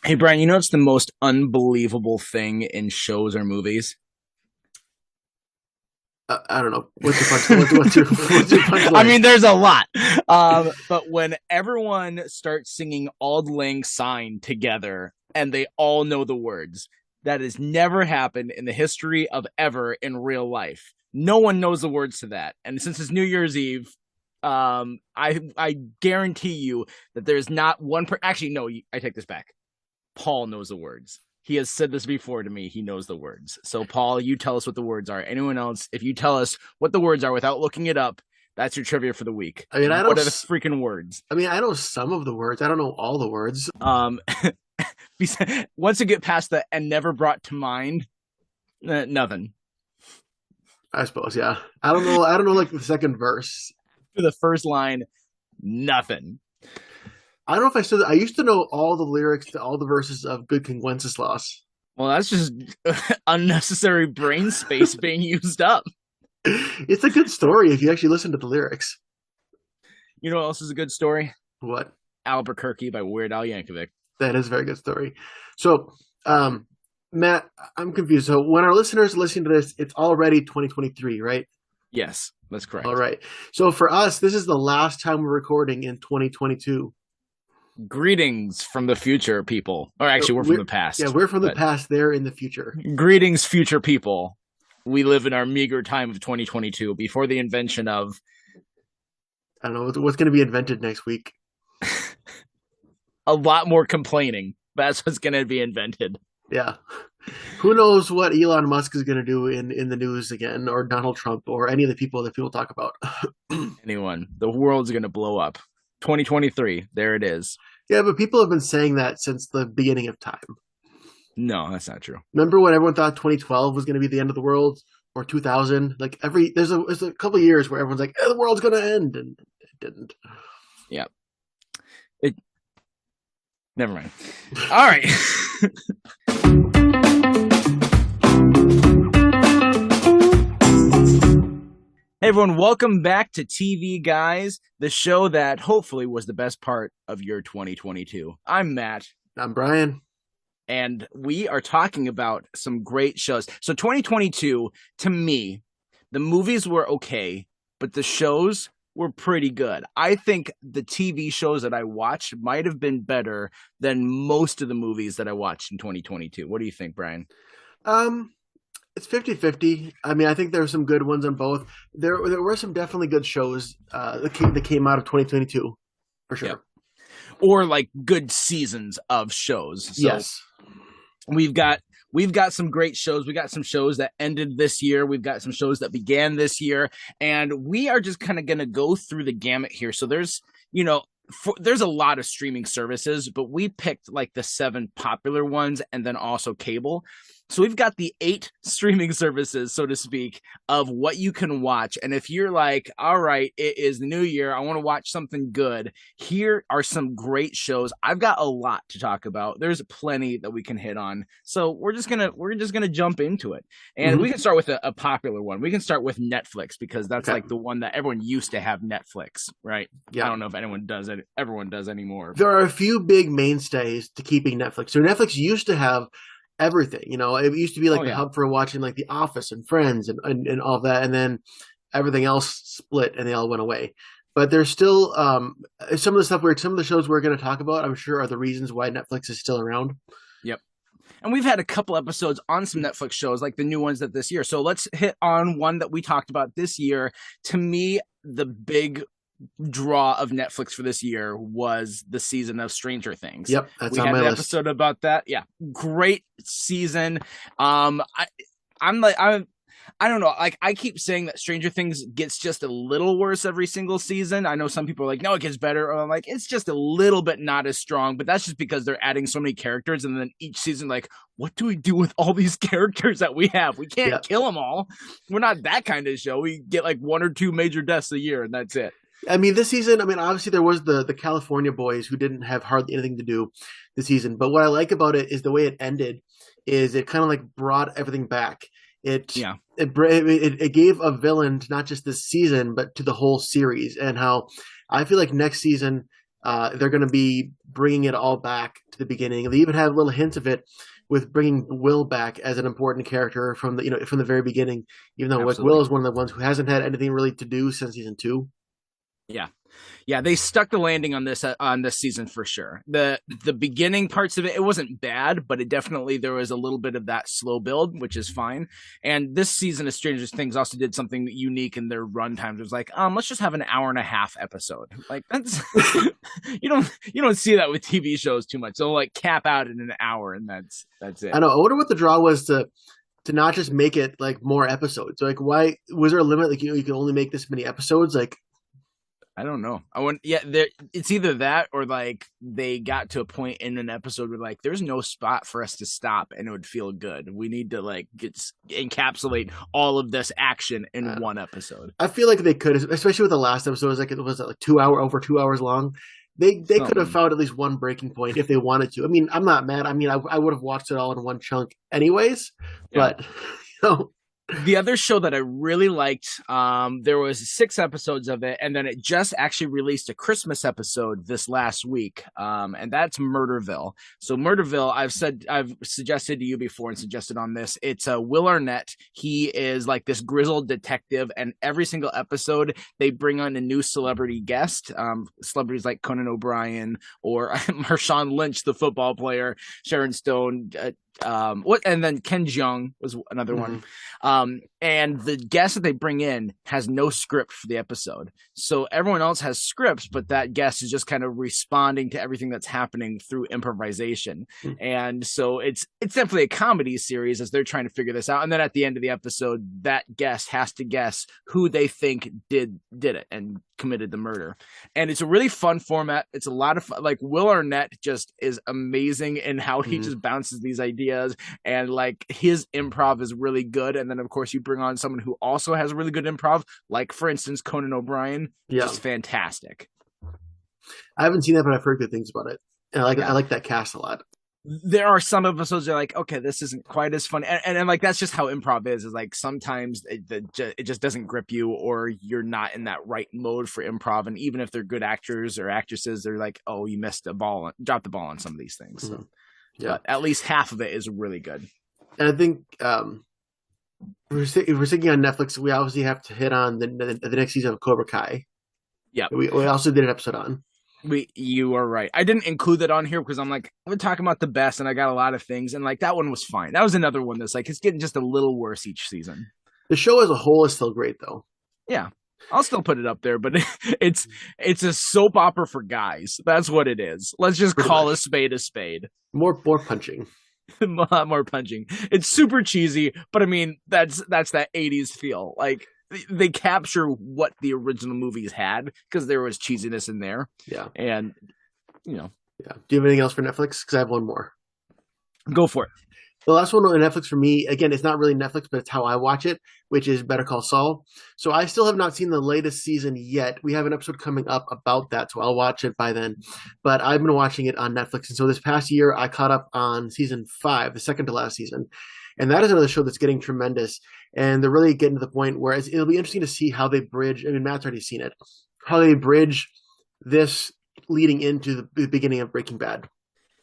Hey, Brian, you know what's the most unbelievable thing in shows or movies? I don't know. What's your punchline? What's your I punchline? mean, there's a lot. But when everyone starts singing Auld Lang Syne together and they all know the words, that has never happened in the history of ever in real life. No one knows the words to that. And since it's New Year's Eve, I guarantee you that there's not one actually no, I take this back. Paul knows the words. He has said this before to me. He knows the words. So, Paul, you tell us what the words are. Anyone else, if you tell us what the words are without looking it up, that's your trivia for the week. I mean, I know. What are the freaking words? I know some of the words. I don't know all the words. Um, once you get past the and never brought to mind, nothing. I suppose. Yeah. I don't know. I don't know. Like the second verse. For the first line, nothing. I don't know if I still. I used to know all the lyrics to all the verses of Good King Wenceslas. Well, that's just unnecessary brain space being used up. It's a good story if you actually listen to the lyrics. You know what else is a good story? What? Albuquerque by Weird Al Yankovic. That is a very good story. So, Matt, I'm confused. So, when our listeners are listening to this, it's already 2023, right? Yes, that's All correct. right. So, for us, this is the last time we're recording in 2022. Greetings from the future, people. Or So actually, we're from we're the yeah, past. we're from the But past. They're in the future. greetings, future people. We live in our meager time of 2022 before the invention of I don't know what's going to be invented next week. a lot more complaining. That's what's going to be invented. Yeah. Who knows what Elon Musk is going to do in the news again, or Donald Trump, or any of the people that people talk about. Anyone. The world's going to blow up. 2023. There it is. Yeah, but people have been saying that since the beginning of time. No, that's not true. Remember when everyone thought 2012 was going to be the end of the world, or 2000? Like there's a couple of years where everyone's like, the world's going to end, and it didn't. Yeah. It. Never mind. All right. Hey everyone, welcome back to TV Guys, the show that hopefully was the best part of your 2022. I'm Matt, I'm Brian. and we are talking about some great shows. So 2022, to me, the movies were okay, but the shows were pretty good. I think the TV shows that I watched might have been better than most of the movies that I watched in 2022. What do you think, Brian? Um, it's 50-50. I mean, I think there were some good ones on both. There were some definitely good shows that came out of 2022 for Yeah. sure. Or like good seasons of shows. So Yes. we've got we've got some great shows. We got some shows that ended this year. We've got some shows that began this year, and we are just kind of going to go through the gamut here. So there's a lot of streaming services, but we picked like the seven popular ones and then also cable. So we've got the eight streaming services, so to speak, of what you can watch. And if you're like, all right, it is the new year, I want to watch something good, here are some great shows. I've got a lot to talk about. There's plenty that we can hit on. So we're just gonna jump into it. And we Hmm. can start with a popular one. We can start with Netflix because that's Okay. like the one that everyone used to have Netflix, right? I Yeah. don't know if anyone does it. Everyone does anymore, There but are a few big mainstays to keeping Netflix. So Netflix used to have everything. You know, it used to be oh like the yeah, hub for watching like The Office and Friends and all that, and then everything else split and they all went away. But there's still some of the shows we're going to talk about. I'm sure are the reasons why Netflix is still around. yep. And we've had a couple episodes on some Netflix shows, like the new ones that this year. So let's hit on one that we talked about this year. To me, the big draw of Netflix for this year was the season of Stranger Things. Yep, that's We on had my an list. episode about that. Yeah, great season. I'm like I don't know. Like I keep saying that Stranger Things gets just a little worse every single season. I know some people are like, no, it gets better. Or I'm like, it's just a little bit not as strong. But that's just because they're adding so many characters, and then each season, like, what do we do with all these characters that we have? We can't Yeah, kill them all. We're not that kind of show. We get like one or two major deaths a year, and that's it. I mean this season. I mean obviously there was the California boys who didn't have hardly anything to do this season. But what I like about it is the way it ended. Is it kind of like brought everything back. It Yeah, it gave a villain to not just this season but to the whole series, and how I feel like next season They're going to be bringing it all back to the beginning. They even have little hints of it with bringing Will back as an important character from the very beginning. Even though like Will is one of the ones who hasn't had anything really to do since season 2. Yeah, they stuck the landing on this season for sure. The beginning parts of it wasn't bad, but it definitely there was a little bit of that slow build, which is fine. And this season of Stranger Things also did something unique in their run times. It was like, let's just have an hour and a half episode. Like that's you don't see that with TV shows too much. They'll like cap out in an hour, and that's it. I know. I wonder what the draw was to not just make it like more episodes. Like, why was there a limit? Like, you can only make this many episodes. Like, I don't know. It's either that or like they got to a point in an episode where like there's no spot for us to stop and it would feel good. We need to like encapsulate all of this action in one episode. I feel like they could, especially with the last episode. It was like over 2 hours long. They could have found at least one breaking point if they wanted to. I mean, I'm not mad. I mean, I would have watched it all in one chunk anyways. Yeah. But you know. The other show that I really liked, there was 6 episodes of it, and then it just actually released a Christmas episode this last week, and that's Murderville. So Murderville, I've suggested to you before and suggested on this. It's Will Arnett. He is like this grizzled detective, and every single episode they bring on a new celebrity guest. Celebrities like Conan O'Brien or Marshawn Lynch, the football player, Sharon Stone. And then Ken Jeong was another one. And the guest that they bring in has no script for the episode. So everyone else has scripts, but that guest is just kind of responding to everything that's happening through improvisation. And so it's definitely a comedy series as they're trying to figure this out. And then at the end of the episode, that guest has to guess who they think did it and committed the murder. And it's a really fun format. It's a lot of fun. Like Will Arnett just is amazing in how he just bounces these ideas, and like his improv is really good. And then of course you bring on someone who also has really good improv, like for instance Conan O'Brien. Just fantastic. I haven't seen that, but I've heard good things about it. And I like that cast a lot. There are some episodes that are like, okay, this isn't quite as fun, and like that's just how improv is like sometimes it just doesn't grip you, or you're not in that right mode for improv. And even if they're good actors or actresses, they're like, oh, you missed a ball, dropped the ball on some of these things. So but at least half of it is really good. And I think if we're thinking on Netflix, we obviously have to hit on the next season of Cobra Kai. Yeah, we also did an episode on. You are right. I didn't include that on here because I'm like, we're talking about the best, and I got a lot of things, and like that one was fine. That was another one that's like it's getting just a little worse each season. The show as a whole is still great, though. Yeah, I'll still put it up there, but it's a soap opera for guys. That's what it is. Let's just call a spade a spade. More punching. A lot more punching. It's super cheesy, but I mean that's that 80s feel. Like they capture what the original movies had because there was cheesiness in there. Yeah. And Yeah. Do you have anything else for Netflix? Because I have one more. Go for it. The last one on Netflix for me, again, it's not really Netflix, but it's how I watch it, which is Better Call Saul. So I still have not seen the latest season yet. We have an episode coming up about that, so I'll watch it by then. But I've been watching it on Netflix. And so this past year, I caught up on season 5, the second to last season. And that is another show that's getting tremendous. And they're really getting to the point where it'll be interesting to see how they bridge. I mean, Matt's already seen it. How they bridge this leading into the beginning of Breaking Bad.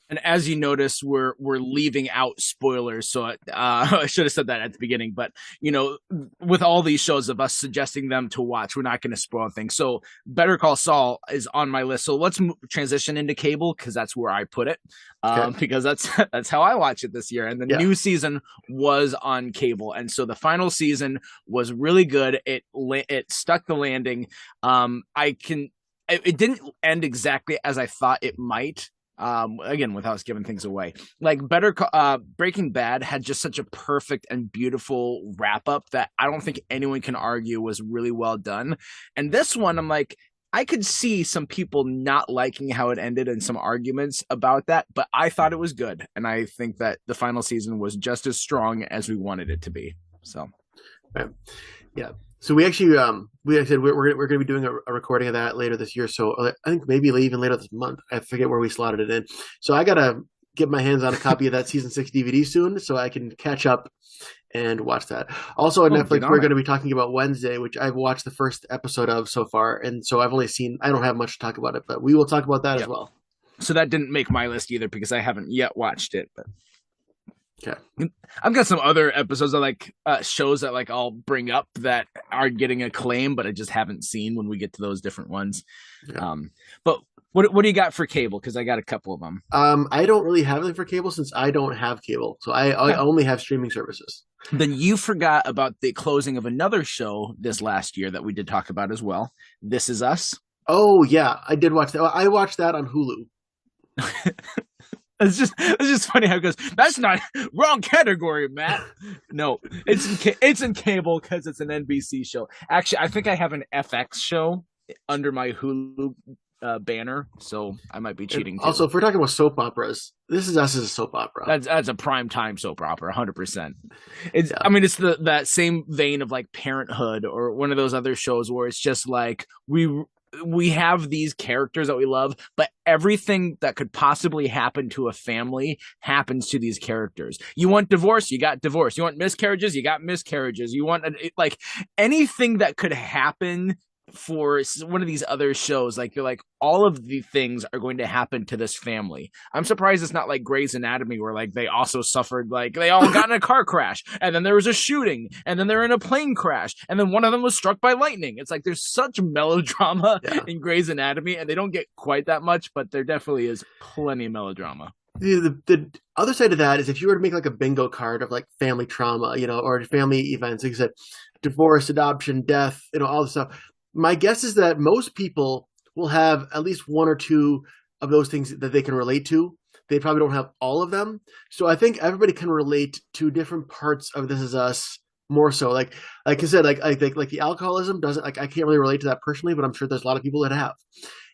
And as you notice, we're leaving out spoilers. So I should have said that at the beginning. But, you know, with all these shows of us suggesting them to watch, we're not going to spoil things. So Better Call Saul is on my list. So let's transition into cable because that's where I put it. Because that's how I watch it this year. And the new season was on cable. And so the final season was really good. It stuck the landing. It didn't end exactly as I thought it might. Again, without us giving things away, like Breaking Bad had just such a perfect and beautiful wrap up that I don't think anyone can argue was really well done. And this one, I'm like, I could see some people not liking how it ended and some arguments about that, but I thought it was good. And I think that the final season was just as strong as we wanted it to be. So, yeah. So we actually, like I said, we're going to be doing a recording of that later this year. So I think maybe even later this month. I forget where we slotted it in. So I got to get my hands on a copy of that season 6 DVD soon so I can catch up and watch that. Also on Oh, get Netflix, we're on going it. to be talking about Wednesday, which I've watched the first episode of so far, and so I've only seen. I don't have much to talk about it, but we will talk about that as Yep. well. So that didn't make my list either because I haven't yet watched it. But Okay. I've got some other episodes of like shows that like I'll bring up that are getting acclaim, but I just haven't seen when we get to those different ones. Yeah. But what do you got for cable? Because I got a couple of them. I don't really have anything for cable since I don't have cable, so I Okay. only have streaming services. Then you forgot about the closing of another show this last year that we did talk about as well. This Is Us. Oh yeah, I did watch that. I watched that on Hulu. It's just funny how it goes. That's not wrong category, Matt. No, it's in cable because it's an NBC show. Actually, I think I have an FX show under my Hulu banner, so I might be cheating too. Also, if we're talking about soap operas, This Is Us is a soap opera. That's a prime time soap opera, 100%. It's Yeah. I mean it's that same vein of like Parenthood or one of those other shows where it's just like we have these characters that we love, but everything that could possibly happen to a family happens to these characters. You want divorce, you got divorce. You want miscarriages, you got miscarriages. You want like anything that could happen for one of these other shows, like you're like all of the things are going to happen to this family. I'm surprised it's not like Grey's Anatomy where like they also suffered, like they all got in a car crash and then there was a shooting and then they're in a plane crash and then one of them was struck by lightning. It's like there's such melodrama Yeah. in Grey's Anatomy, and they don't get quite that much, but there definitely is plenty of melodrama. The other side of that is if you were to make like a bingo card of like family trauma, or family events, like I said, divorce, adoption, death, all this stuff. My guess is that most people will have at least one or two of those things that they can relate to. They probably don't have all of them. So I think everybody can relate to different parts of This Is Us more so. Like I said, like I think like the alcoholism doesn't, like I can't really relate to that personally, but I'm sure there's a lot of people that have.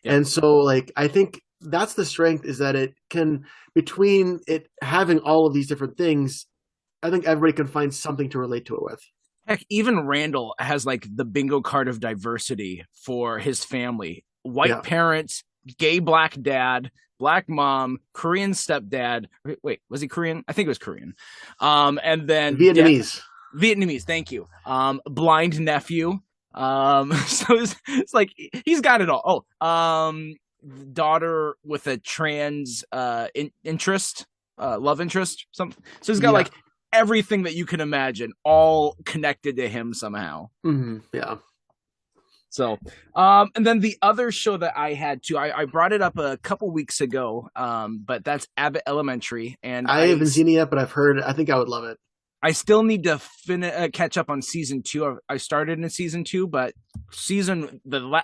Yeah. And so like I think that's the strength, is that it can, between it having all of these different things, I think everybody can find something to relate to it with. Heck, even Randall has like the bingo card of diversity for his family. White Yeah. parents, gay black dad, black mom, Korean stepdad. Wait, was he Korean? I think it was Korean. And then Vietnamese. Vietnamese, thank you. Blind nephew. So it's like he's got it all. Oh, daughter with a trans interest, love interest, something. So he's got Yeah. like everything that you can imagine, all connected to him somehow. Yeah. So, and then the other show that I had too, I brought it up a couple weeks ago, but that's Abbott Elementary, and I haven't seen it yet, but I've heard it. I think I would love it. I still need to catch up on season 2. I started in season 2, but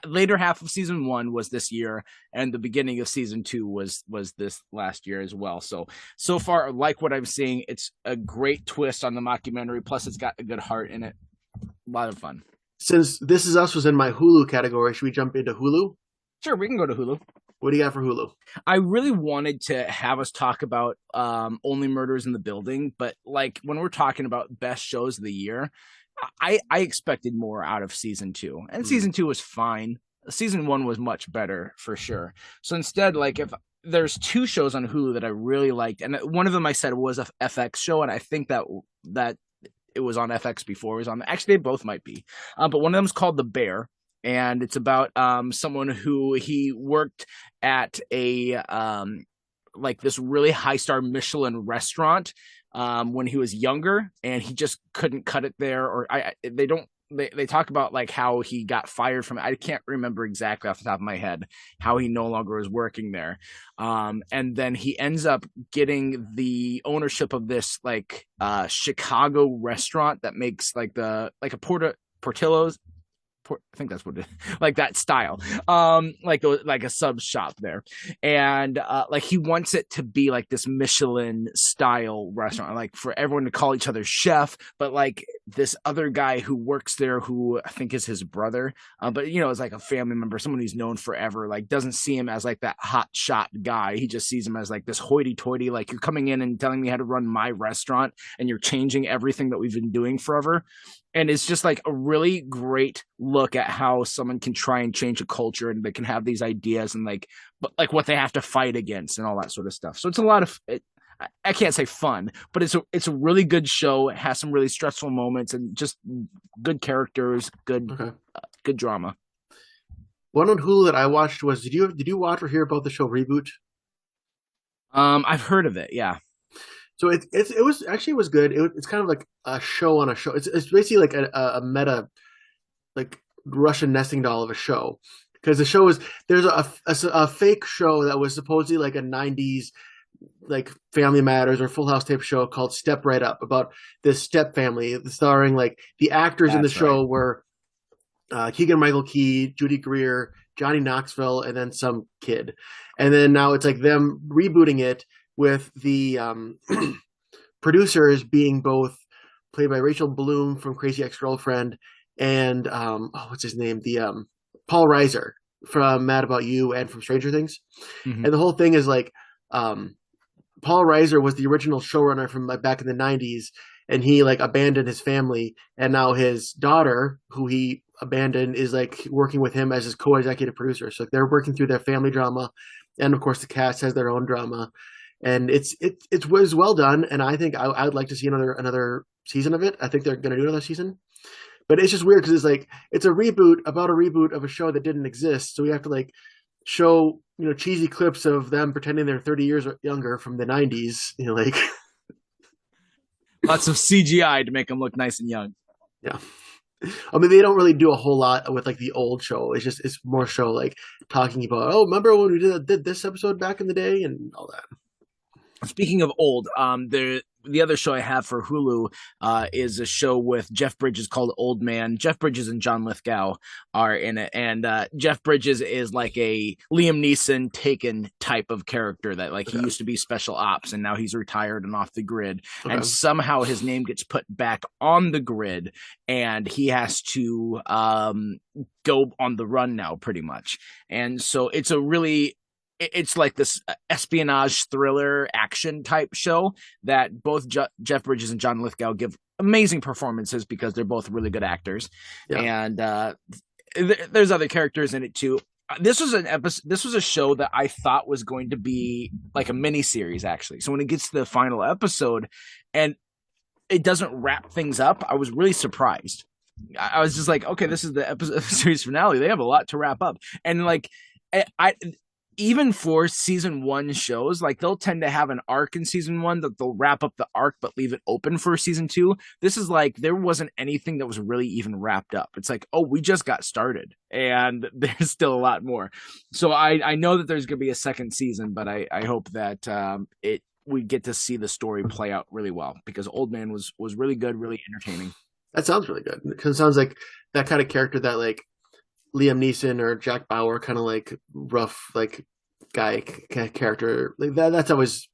later half of season 1 was this year, and the beginning of season 2 was this last year as well. So far, like what I'm seeing, it's a great twist on the mockumentary. Plus, it's got a good heart in it. A lot of fun. Since This Is Us was in my Hulu category, should we jump into Hulu? Sure, we can go to Hulu. What do you got for Hulu? I really wanted to have us talk about Only Murders in the Building, but like when we're talking about best shows of the year, I expected more out of season 2, and season 2 was fine. Season 1 was much better for sure. So instead, like if there's 2 shows on Hulu that I really liked, and one of them I said was a FX show, and I think that it was on FX before it was on. Actually, they both might be, but one of them is called The Bear. And it's about someone who he worked at a like this really high star Michelin restaurant when he was younger, and he just couldn't cut it there. Or they talk about like how he got fired from it. I can't remember exactly off the top of my head how he no longer was working there. And then he ends up getting the ownership of this like Chicago restaurant that makes like a Portillo's. I think that's what it is. Like that style, like a sub shop there, and like he wants it to be like this Michelin style restaurant, like for everyone to call each other chef, but like this other guy who works there, who I think is his brother, but is like a family member, someone he's known forever, like doesn't see him as like that hot shot guy. He just sees him as like this hoity-toity, like you're coming in and telling me how to run my restaurant, and you're changing everything that we've been doing forever. And it's just like a really great look at how someone can try and change a culture, and they can have these ideas and like what they have to fight against and all that sort of stuff. So it's a lot of it. I can't say fun, but it's a really good show. It has some really stressful moments and just good characters, Okay. good drama. One on Hulu that I watched was did you watch or hear about the show Reboot? I've heard of it. Yeah. So it was actually it was good. It's kind of like a show on a show. It's basically like a meta like Russian nesting doll of a show because the show is there's a fake show that was supposedly like a '90s like Family Matters or Full House type show called Step Right Up about this step family starring like the actors in the That's right. show were Keegan Michael Key, Judy Greer, Johnny Knoxville, and then some kid. And then now it's like them rebooting it with the producers being both played by Rachel Bloom from Crazy Ex-Girlfriend and what's his name? The Paul Reiser from Mad About You and from Stranger Things. Mhm. And the whole thing is like Paul Reiser was the original showrunner from like back in the '90s, and he like abandoned his family, and now his daughter, who he abandoned, is like working with him as his co-executive producer. So they're working through their family drama, and of course the cast has their own drama, and it was well done, and I think I would like to see another season of it. I think they're going to do another season, but it's just weird because it's like it's a reboot about a reboot of a show that didn't exist, so we have to like show cheesy clips of them pretending they're 30 years younger from the '90s. Like Lots of CGI to make them look nice and young. yeah. I mean, they don't really do a whole lot with like the old show. It's more show like talking about, oh, remember when we did this episode back in the day and all that. Speaking of old, the other show I have for Hulu is a show with Jeff Bridges called Old Man. Jeff Bridges and John Lithgow are in it, and Jeff Bridges is like a Liam Neeson Taken type of character that like he used to be special ops and now he's retired and off the grid, and somehow his name gets put back on the grid, and he has to go on the run now, pretty much. And so it's like this espionage thriller action type show that both Jeff Bridges and John Lithgow give amazing performances because they're both really good actors. Yeah. And there's other characters in it too. This was an episode. This was a show that I thought was going to be like a mini series, actually. So when it gets to the final episode, and it doesn't wrap things up, I was really surprised. I was just like, okay, this is the episode series finale. They have a lot to wrap up, and like, I even for season 1 shows, like they'll tend to have an arc in season 1 that they'll wrap up the arc but leave it open for season 2. This is like there wasn't anything that was really even wrapped up. It's like, oh, we just got started and there's still a lot more. So I know that there's gonna be a second season, but I hope that we get to see the story play out really well, because Old Man was really good, really entertaining. That sounds really good, because it sounds like that kind of character that like Liam Neeson or Jack Bauer, kind of like rough, like guy character. Like that's always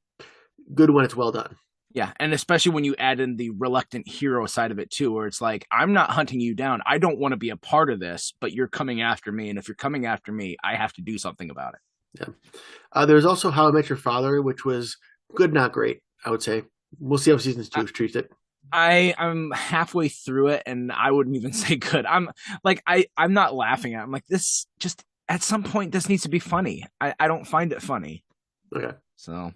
good when it's well done. Yeah, and especially when you add in the reluctant hero side of it too, where it's like, I'm not hunting you down. I don't want to be a part of this, but you're coming after me, and if you're coming after me, I have to do something about it. Yeah. There's also How I Met Your Father, which was good, not great, I would say. We'll see how season 2 treats it. I'm halfway through it, and I wouldn't even say good. I'm not laughing at it. I'm like, this just at some point this needs to be funny. I don't find it funny. Okay. So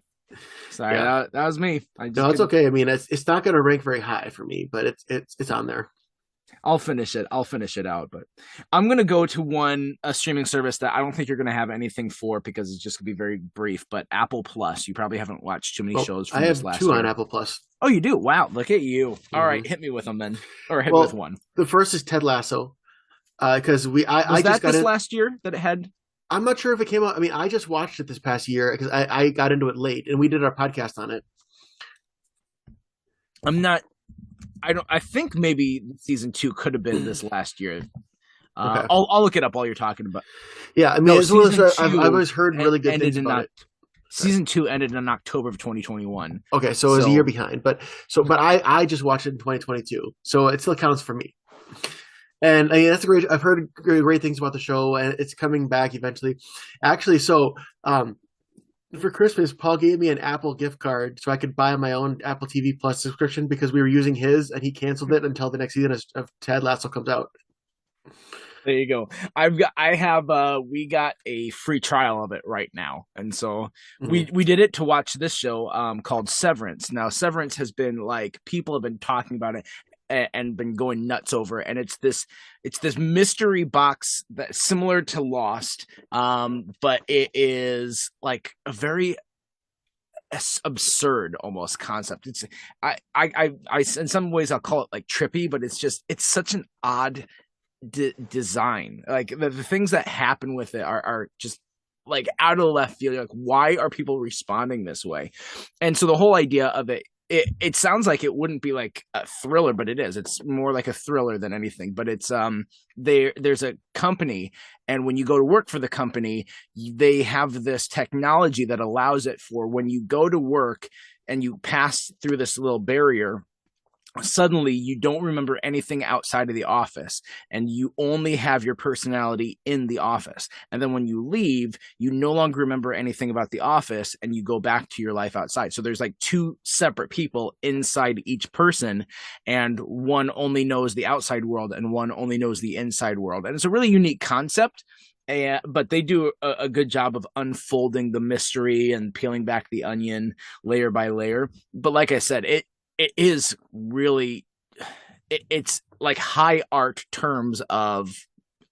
sorry, that was me. No, it's okay. I mean, it's not going to rank very high for me, but it's on there. I'll finish it out, but I'm gonna go to a streaming service that I don't think you're gonna have anything for, because it's just gonna be very brief. But Apple Plus, you probably haven't watched too many shows from this last year. I have 2 on Apple Plus. Oh, you do? Wow, look at you! Mm-hmm. All right, hit me with them then, or hit me with one. The first is Ted Lasso, because I just got this last year that it had. I'm not sure if it came out. I mean, I just watched it this past year because I got into it late, and we did our podcast on it. I think maybe season 2 could have been this last year. Okay. I'll look it up while you're talking about. Yeah, I mean, I've always heard really good things about it. Season 2 ended in October of 2021. Okay, so it was a year behind, but I just watched it in 2022, so it still counts for me. And I mean, that's great. I've heard great things about the show, and it's coming back eventually. Actually, so for Christmas, Paul gave me an Apple gift card so I could buy my own Apple TV Plus subscription, because we were using his, and he canceled it until the next season of Ted Lasso comes out. There you go. We got a free trial of it right now. And so Mhm. we did it to watch this show called Severance. Now Severance has been like people have been talking about it and been going nuts over it. And it's this mystery box that's similar to Lost, but it is like a very absurd almost concept. It's I in some ways I'll call it like trippy, but it's such an odd design. Like the things that happen with it are just like out of left field. You're like, why are people responding this way? And so the whole idea of it sounds like it wouldn't be like a thriller, but it is. It's more like a thriller than anything. But it's there's a company, and when you go to work for the company, they have this technology that allows it for when you go to work and you pass through this little barrier, suddenly you don't remember anything outside of the office and you only have your personality in the office. And then when you leave, you no longer remember anything about the office and you go back to your life outside. So there's like two separate people inside each person, and one only knows the outside world and one only knows the inside world. And it's a really unique concept. But they do a good job of unfolding the mystery and peeling back the onion layer by layer. But like I said, it is really it's like high art terms of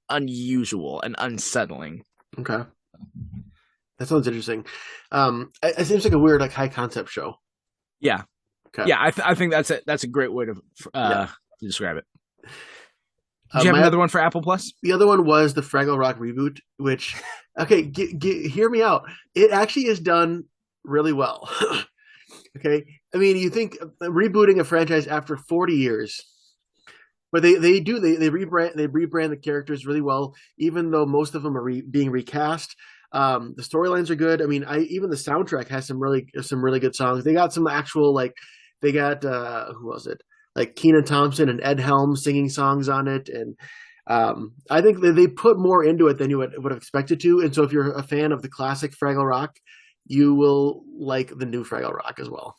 unusual and unsettling. Okay, that sounds interesting. It seems like a weird, like high concept show. Yeah, Okay, yeah. I think that's a great way yeah. to describe it. Do you have My another one for Apple Plus? The other one was the Fraggle Rock reboot, which, okay, hear me out. It actually is done really well. Okay, I mean, you think rebooting a franchise after 40 years, but they rebrand the characters really well, even though most of them are being recast. The storylines are good. I mean, I even the soundtrack has some really good songs. They got some actual like they got who was it? Like Kenan Thompson and Ed Helms singing songs on it, and I think they put more into it than you would have expected to. And so, if you're a fan of the classic Fraggle Rock, you will like the new Fraggle Rock as well.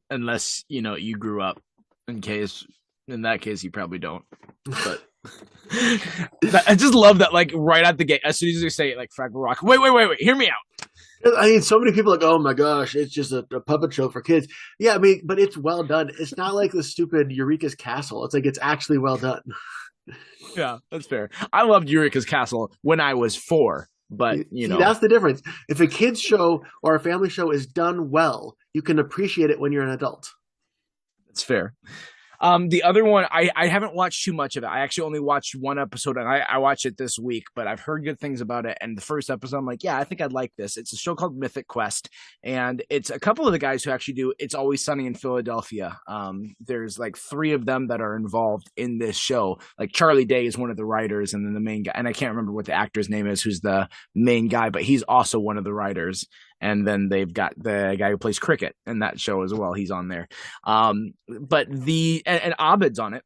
Unless you grew up. In that case, you probably don't. But I just love that, like right out the gate, as soon as you say it, like Fraggle Rock. Wait, hear me out. I mean, so many people are like, oh my gosh, it's just a puppet show for kids. Yeah, I mean, but it's well done. It's not like the stupid Eureka's Castle. It's like it's actually well done. Yeah, that's fair. I loved Eureka's Castle when I was 4, but See, that's the difference. If a kids show or a family show is done well, you can appreciate it when you're an adult. it's fair. The other one, I haven't watched too much of it. I actually only watched one episode, and I watched it this week, but I've heard good things about it. And the first episode, I'm like, yeah, I think I'd like this. It's a show called Mythic Quest, and it's a couple of the guys who actually do It's Always Sunny in Philadelphia. There's like 3 of them that are involved in this show. Like Charlie Day is one of the writers, and then the main guy, and I can't remember what the actor's name is, who's the main guy, but he's also one of the writers. And then they've got the guy who plays cricket in that show as well. He's on there. But and Abed's on it,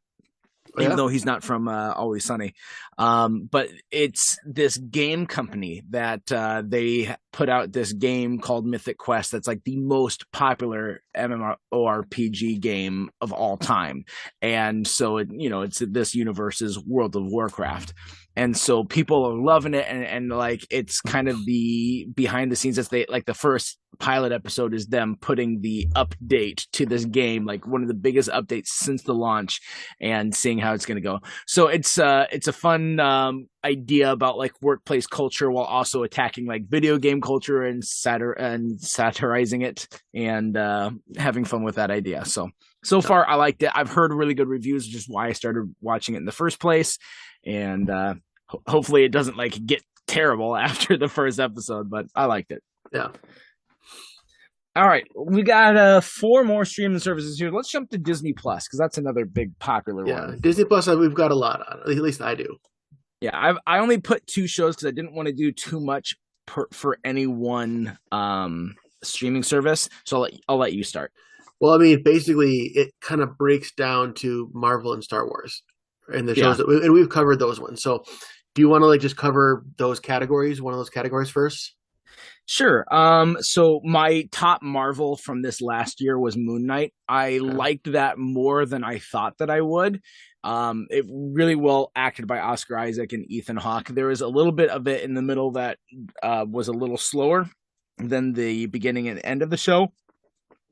Oh, even yeah. though he's not from Always Sunny. But it's this game company that they put out this game called Mythic Quest that's like the most popular MMORPG game of all time. And so it's this universe's World of Warcraft. And so people are loving it, and like it's kind of the behind the scenes. As they like the first pilot episode is them putting the update to this game, like one of the biggest updates since the launch, and seeing how it's going to go. So it's a fun idea about like workplace culture while also attacking like video game culture and satirizing it, and having fun with that idea. So far I liked it. I've heard really good reviews, which is why I started watching it in the first place. And hopefully it doesn't like get terrible after the first episode, but I liked it. Yeah. All right, we got 4 more streaming services here. Let's jump to Disney Plus, because that's another big popular one. Disney Plus, we've got a lot on. At least I do. Yeah, I only put 2 shows because I didn't want to do too much for any one streaming service. So I'll let you start. Well, I mean, basically, it kind of breaks down to Marvel and Star Wars, and the shows and we've covered those ones. So, do you want to like just cover those categories? One of those categories first? Sure. So my top Marvel from this last year was Moon Knight. I Okay. liked that more than I thought that I would. It really well acted by Oscar Isaac and Ethan Hawke. There was a little bit of it in the middle that was a little slower than the beginning and end of the show,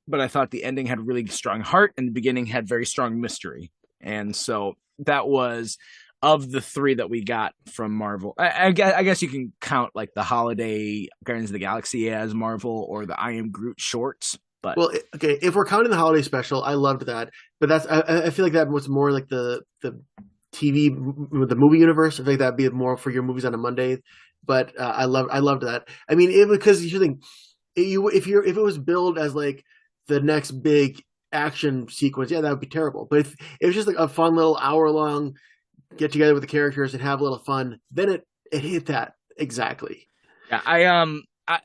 but I thought the ending had really strong heart and the beginning had very strong mystery. And so that was of the three that we got from Marvel. I guess you can count like the holiday Guardians of the Galaxy as Marvel or the I Am Groot shorts, but Well, okay, if we're counting the holiday special, I loved that, but I feel like that was more like the TV the movie universe. I think that'd be more for your movies on a Monday. But I loved that. I mean, because you should think if it was billed as like the next big action sequence, yeah, that would be terrible. But if it was just like a fun little hour long get together with the characters and have a little fun, then it hit that exactly. yeah,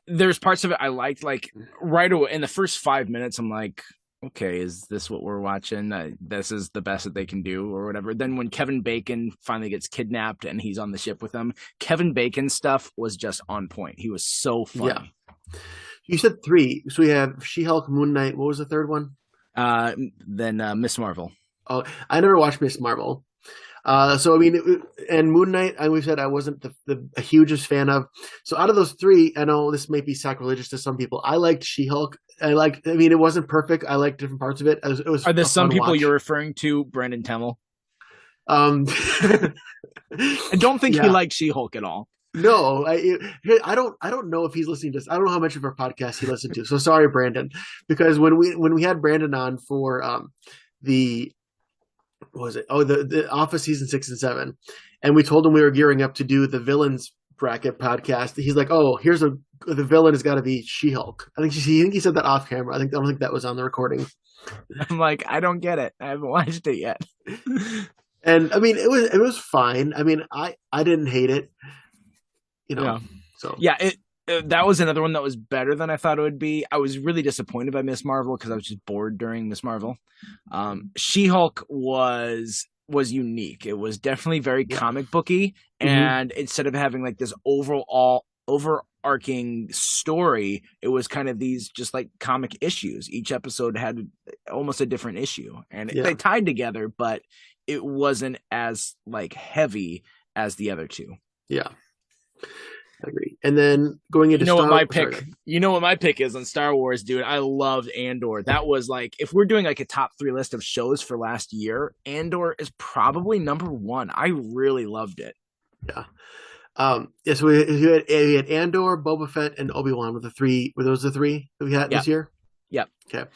there's parts of it I liked. Like right away in the first 5 minutes, I'm like, okay, is this what we're watching? This is the best that they can do, or whatever. Then when Kevin Bacon finally gets kidnapped and he's on the ship with them, Kevin Bacon stuff was just on point. He was so Yeah. funny. You said three, so we have She-Hulk, Moon Knight. What was the third one? Then Miss Marvel. Oh, I never watched Miss Marvel. So I mean, and Moon Knight, we said I wasn't the hugest fan of. So out of those three, I know this may be sacrilegious to some people. I liked She-Hulk. I mean, it wasn't perfect. I liked different parts of it. It was Are there a some fun people watch. you're referring to? Brandon Temmel. Um, I don't think he yeah, likes She-Hulk at all. no, I don't know if he's listening to this. I don't know how much of our podcast he listened to. So sorry, Brandon, because when we had Brandon on for the what was it? Oh, the Office season 6 and 7, and we told him we were gearing up to do the villains bracket podcast. He's like, "Oh, the villain has got to be She-Hulk." I think he said that off camera. I don't think that was on the recording. I'm like, I don't get it. I haven't watched it yet. And I mean, it was fine. I mean, I didn't hate it, you know. Yeah. So Yeah, that was another one that was better than I thought it would be. I was really disappointed by Miss Marvel because I was just bored during Miss Marvel. She-Hulk was unique. It was definitely very yeah, comic booky, hmm and instead of having like this overarching story, it was kind of these just like comic issues. Each episode had almost a different issue, and yeah, they tied together, but it wasn't as like heavy as the other two. yeah. I agree. And then going You into know what Star, my sorry, pick? You know what my pick is on Star Wars, dude. I loved Andor. That was like, if we're doing like a top three list of shows for last year, Andor is probably number one. I really loved it. yeah. Yeah, so we had Andor, Boba Fett, and Obi-Wan with the three. Were those the three that we had Yep, this year? yep. Okay.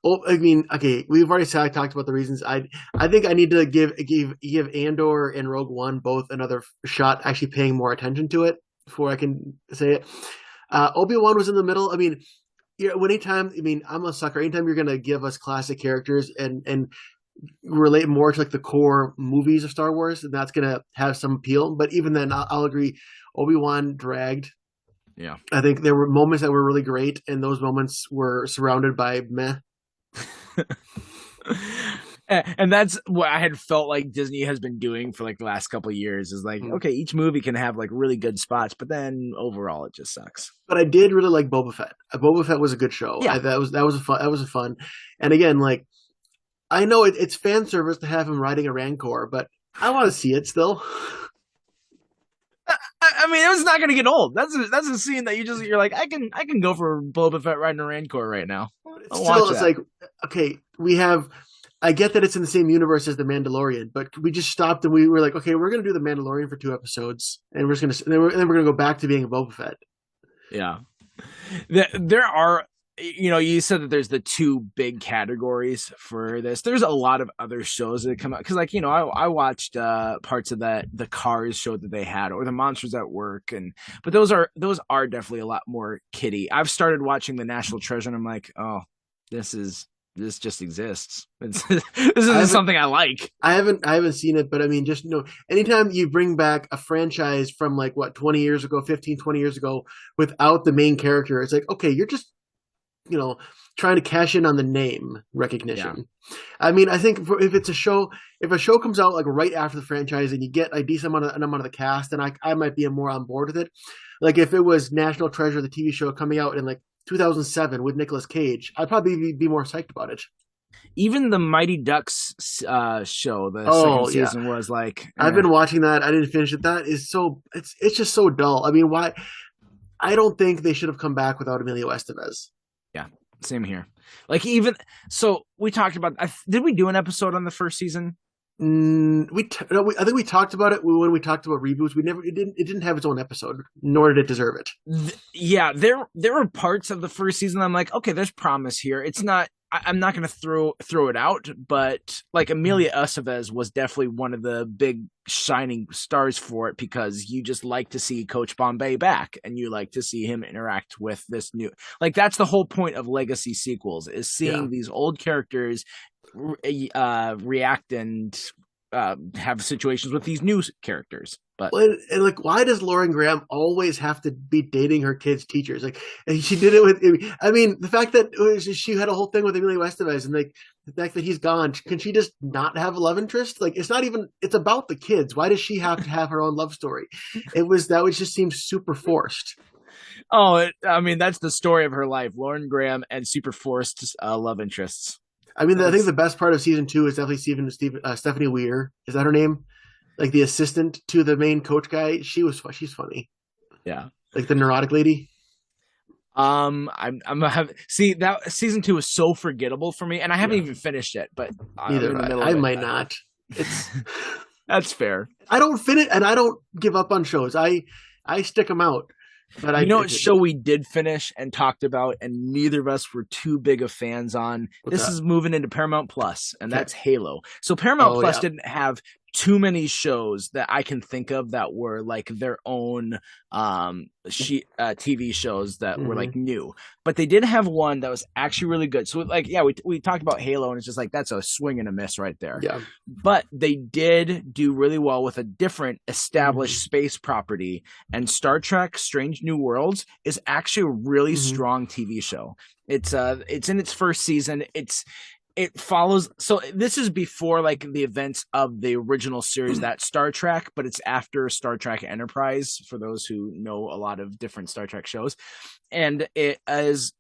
Oh, I mean, okay, we've already talked about the reasons. I think I need to give Andor and Rogue One both another shot, actually paying more attention to it before I can say it. Obi-Wan was in the middle. I mean, anytime, I mean, I'm a sucker. Anytime you're gonna give us classic characters and relate more to like the core movies of Star Wars, and that's gonna have some appeal. But even then, I'll agree. Obi-Wan dragged. Yeah. I think there were moments that were really great, and those moments were surrounded by meh. And that's what I had felt like Disney has been doing for like the last couple of years is like, Mm. okay, each movie can have like really good spots, but then overall it just sucks. But I did really like Boba Fett. Boba Fett was a good show. Yeah. That was a fun. And again, like I know it's fan service to have him riding a Rancor, but I want to see it still. I mean, it was not going to get old. That's a scene that you're like, I can go for Boba Fett riding a Rancor right now. I'll watch Still, it's that. like okay, we have. I get that it's in the same universe as the Mandalorian, but we just stopped and we were like, okay, we're gonna do the Mandalorian for 2 episodes, and we're just gonna then we're gonna go back to being a Boba Fett. Yeah. There are, you said that there's the two big categories for this. There's a lot of other shows that come out because, like, I watched parts of the Cars show that they had, or the Monsters at Work, but those are definitely a lot more kiddie. I've started watching the National Treasure, and I'm like, oh, this just exists. This isn't something I like. I haven't seen it, but I mean, just anytime you bring back a franchise from like what 20 years ago, 15, 20 years ago, without the main character, it's like okay, you're just trying to cash in on the name recognition. Yeah. I mean, I think if a show comes out like right after the franchise and you get a decent amount of the cast, then I might be more on board with it. Like if it was National Treasure, the TV show coming out in like 2007 with Nicolas Cage, I'd probably be more psyched about it. Even the Mighty Ducks show, the second Oh yeah, season was like, I've eh. been watching that. I didn't finish it. That is so it's just so dull. I mean, why? I don't think they should have come back without Emilio Estevez. Yeah, same here. Like even so, we talked about. Did we do an episode on the first season? I think we talked about it when we talked about reboots. We never it didn't have its own episode, nor did it deserve it. Yeah, there were parts of the first season I'm like, okay, there's promise here. It's not. I'm not going to throw it out, but like Amelia Estevez was definitely one of the big shining stars for it because you just like to see Coach Bombay back and you like to see him interact with this new. Like that's the whole point of legacy sequels is seeing Yeah. these old characters react and have situations with these new characters. But Well, and like, why does Lauren Graham always have to be dating her kids' teachers? Like, and she did it with. I mean, the fact that she had a whole thing with Emilio Estevez, and like the fact that he's gone, can she just not have a love interest? Like, it's not even. It's about the kids. Why does she have to have her own love story? That was just seems super forced. I mean, that's the story of her life: Lauren Graham and super forced love interests. I mean, I think That's the best part of season two is definitely Stephanie Weir. Is that her name? Like the assistant to the main coach guy. She's funny. yeah. Like the neurotic lady. I'm have see that season 2 is so forgettable for me, and I haven't Yeah. even finished it, but I'm Neither in the middle I of it. might not. It's That's fair. I don't finish and I don't give up on shows. I stick them out. But You know what show we did finish and talked about, and neither of us were too big of fans on? what's This that? is moving into Paramount Plus, and Okay. that's Halo. So Paramount Oh Plus yeah. didn't have too many shows that I can think of that were like their own TV shows that were hmm like new, but they did have one that was actually really good. So like, yeah, we talked about Halo, and it's just like that's a swing and a miss right there. Yeah. But they did do really well with a different established Mhm. space property, and Star Trek Strange New Worlds is actually a really Mhm. strong TV show. It's in its first season. It follows, so this is before like the events of the original series, that Star Trek, but it's after Star Trek Enterprise for those who know a lot of different Star Trek shows. And it's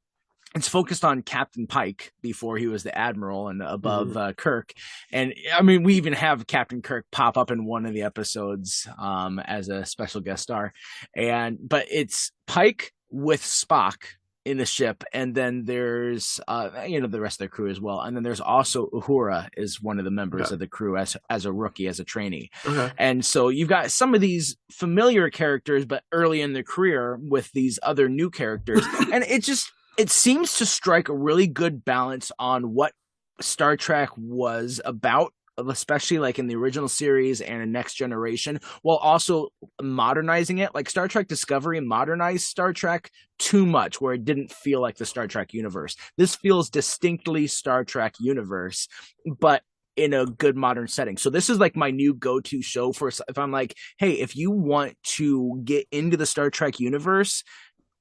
focused on Captain Pike before he was the admiral and above Kirk. And I mean, we even have Captain Kirk pop up in one of the episodes as a special guest star. But it's Pike with Spock in the ship, and then there's the rest of the crew as well. And then there's also Uhura is one of the members Yeah. of the crew as a rookie, as a trainee. Okay. And so you've got some of these familiar characters, but early in their career with these other new characters. And it seems to strike a really good balance on what Star Trek was about, especially like in the original series and in Next Generation, while also modernizing it. Like Star Trek Discovery modernized Star Trek too much, where it didn't feel like the Star Trek universe. This feels distinctly Star Trek universe, but in a good modern setting. So this is like my new go-to show for if I'm like, hey, if you want to get into the Star Trek universe,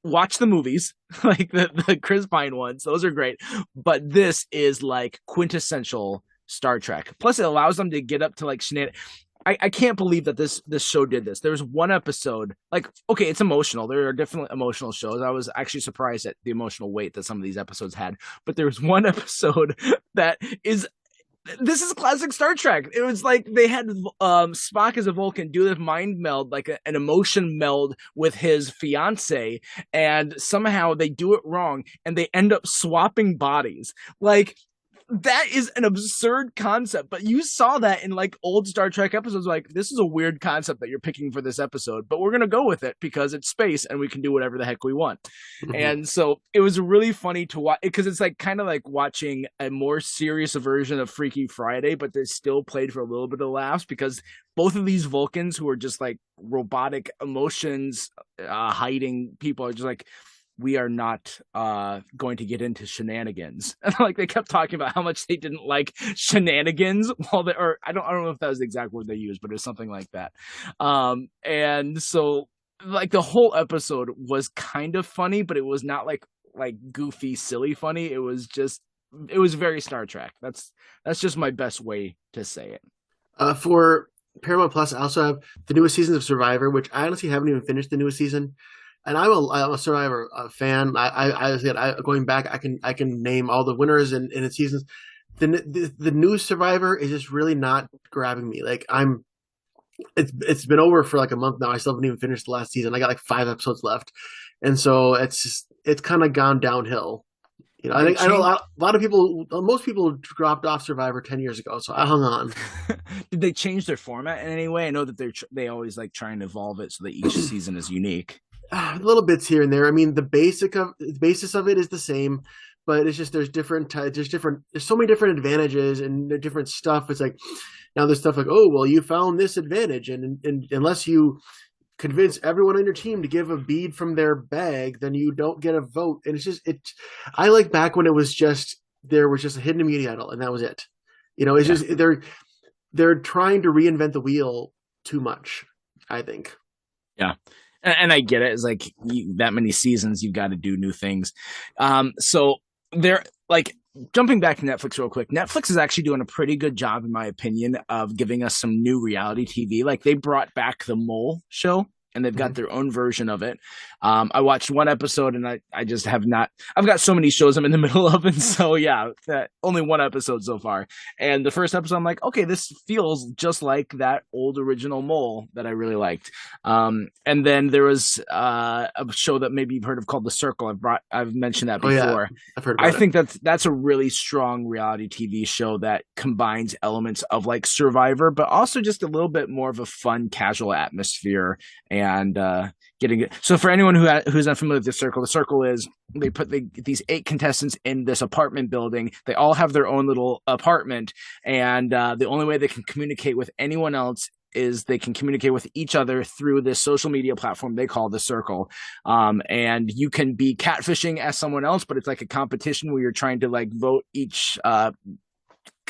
watch the movies, like the Chris Pine ones. Those are great. But this is like quintessential Star Trek. Plus, it allows them to get up to like shenanigans. I can't believe that this show did this. There's one episode, like, okay, it's emotional. There are definitely emotional shows. I was actually surprised at the emotional weight that some of these episodes had. But there was one episode that is, this is classic Star Trek. It was like they had Spock as a Vulcan do this mind meld, like an emotion meld with his fiance, and somehow they do it wrong and they end up swapping bodies. Like, that is an absurd concept, but you saw that in like old Star Trek episodes. Like, this is a weird concept that you're picking for this episode, but we're gonna go with it because it's space and we can do whatever the heck we want. Mhm. And so it was really funny to watch, because it's like kind of like watching a more serious version of Freaky Friday, but they still played for a little bit of laughs, because both of these Vulcans who are just like robotic emotions hiding people are just like, we are not going to get into shenanigans. And like they kept talking about how much they didn't like shenanigans while they, or I don't know if that was the exact word they used, but it was something like that. And so like the whole episode was kind of funny, but it was not like goofy, silly funny. It was very Star Trek. That's just my best way to say it. For Paramount Plus, I also have the newest seasons of Survivor, which I honestly haven't even finished the newest season. and I'm a Survivor fan. I said, going back, I can name all the winners in its seasons. The new Survivor is just really not grabbing me. Like it's been over for like a month now. I still haven't even finished the last season. I got like 5 episodes left, and so it's kind of gone downhill. You know, I know a lot of people, most people dropped off Survivor 10 years ago, so I hung on. Did they change their format in any way? I know that they always like try and evolve it so that each season is unique. Little bits here and there. I mean, the basis of it is the same, but it's just there's so many different advantages and different stuff. It's like now there's stuff like, oh well, you found this advantage, and unless you convince everyone on your team to give a bead from their bag, then you don't get a vote. And it's just it. I like back when it was just there was just a hidden immunity idol, and that was it. You know, it's just they're trying to reinvent the wheel too much, I think. Yeah. And I get it. It's like that many seasons, you've got to do new things. So they're like jumping back to Netflix real quick. Netflix is actually doing a pretty good job, in my opinion, of giving us some new reality TV. Like they brought back the Mole show, and they've got their own version of it. I watched one episode, and I just have not. I've got so many shows I'm in the middle of, and so yeah, only one episode so far. And the first episode, I'm like, okay, this feels just like that old original Mole that I really liked. And then there was a show that maybe you've heard of called The Circle. I've mentioned that before. Oh, yeah. I've heard about I think that's a really strong reality TV show that combines elements of like Survivor, but also just a little bit more of a fun, casual atmosphere and getting it. So for anyone who's unfamiliar with the circle is they put these 8 contestants in this apartment building. They all have their own little apartment, and the only way they can communicate with anyone else is they can communicate with each other through this social media platform they call The Circle. And you can be catfishing as someone else, but it's like a competition where you're trying to like vote each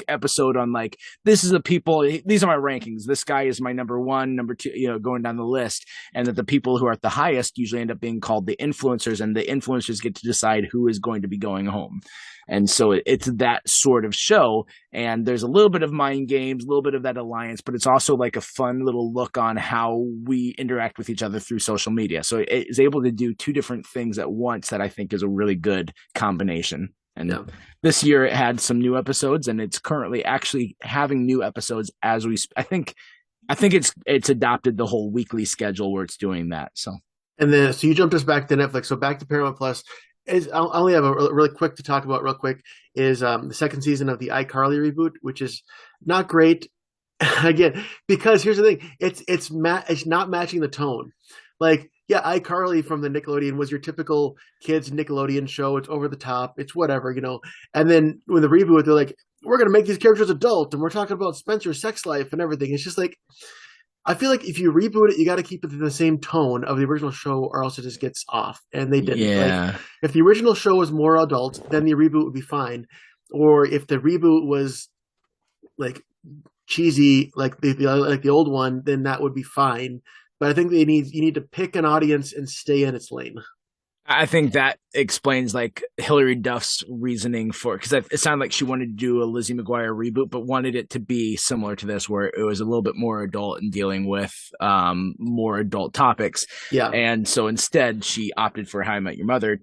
episode on like, these are my rankings. This guy is my number 1, number 2, going down the list. And that the people who are at the highest usually end up being called the influencers, and the influencers get to decide who is going to be going home. And so it's that sort of show. And there's a little bit of mind games, a little bit of that alliance, but it's also like a fun little look on how we interact with each other through social media. So it is able to do 2 different things at once that I think is a really good combination. And this year it had some new episodes, and it's currently actually having new episodes as I think it's adopted the whole weekly schedule where it's doing that. So you jumped us back to Netflix. So back to Paramount Plus. I only have a really quick to talk about real quick is the second season of the iCarly reboot, which is not great. Again, because here's the thing, it's not matching the tone. Like, yeah, iCarly from the Nickelodeon was your typical kids Nickelodeon show. It's over the top. It's whatever, And then when the reboot, they're like, we're going to make these characters adult, and we're talking about Spencer's sex life and everything. It's just like, I feel like if you reboot it, you got to keep it in the same tone of the original show, or else it just gets off. And they didn't. Yeah. Like, if the original show was more adult, then the reboot would be fine. Or if the reboot was like cheesy, like the old one, then that would be fine. But I think you need to pick an audience and stay in its lane. I think that explains like Hilary Duff's reasoning for, because it sounded like she wanted to do a Lizzie McGuire reboot, but wanted it to be similar to this, where it was a little bit more adult and dealing with more adult topics. Yeah. And so instead, she opted for How I Met Your Mother